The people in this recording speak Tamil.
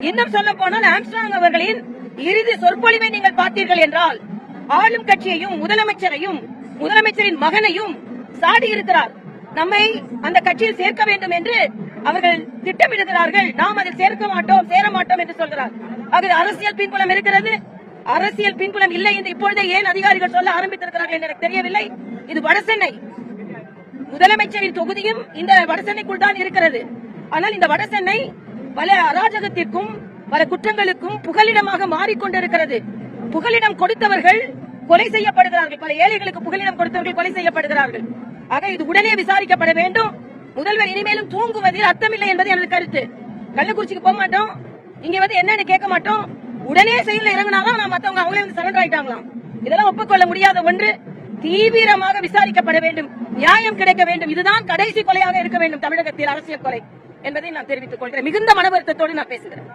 இன்னும் சொல்ல போனால் ஆம்ஸ்ட்ராங் அவர்களின் இறுதி சொற்பொழிவை நீங்கள் பார்த்தீர்கள் என்றால் ஆளும் கட்சியையும் முதலமைச்சரையும் முதலமைச்சரின் மகனையும் சாடி இருக்கிறார். நம்மை அந்த கட்சியில் சேர்க்க வேண்டும் என்று அவர்கள் திட்டமிடுகிறார்கள். நாம் அதில் சேர்க்க மாட்டோம், சேர மாட்டோம் என்று சொல்கிறார். அது அரசியல் பின்புலம் இருக்கிறது. அரசியல் பின்புலம் இல்லை என்று இப்பொழுதே ஏன் அதிகாரிகள் சொல்ல ஆரம்பித்திருக்கிறார்கள் என்று எனக்கு தெரியவில்லை. இது வடசென்னை, முதலமைச்சரின் தொகுதியும் இந்த வடசென்னைக்குள் தான் இருக்கிறது. ஆனால் இந்த வடசென்னை பல அராஜகத்திற்கும் பல குற்றங்களுக்கும் புகலிடமாக மாறிக்கொண்டிருக்கிறது. புகலிடம் கொடுத்தவர்கள் கொலை செய்யப்படுகிறார்கள். பல ஏழைகளுக்கு புகலிடம் கொடுத்தவர்கள் கொலை செய்யப்படுகிறார்கள். ஆக இது உடனே விசாரிக்கப்பட வேண்டும். முதல்வர் இனிமேலும் தூங்குவதில் அர்த்தமில்லை என்பது எனது கருத்து. கள்ளக்குறிச்சிக்கு போக மாட்டோம், இங்க வந்து என்னன்னு கேட்க மாட்டோம். உடனே செயலில் இறங்கினாலும் நான் மத்தவங்க அவங்களே வந்து சரண்டர் ஆயிட்டாங்களாம். இதெல்லாம் ஒப்புக்கொள்ள முடியாத ஒன்று. தீவிரமாக விசாரிக்கப்பட வேண்டும், நியாயம் கிடைக்க வேண்டும். இதுதான் கடைசி கொலையாக இருக்க வேண்டும் தமிழகத்தில் அரசியல் கொலை என்பதை நான் தெரிவித்துக் கொள்கிறேன். மிகுந்த மன வருத்தத்தோடு நான் பேசுகிறேன்.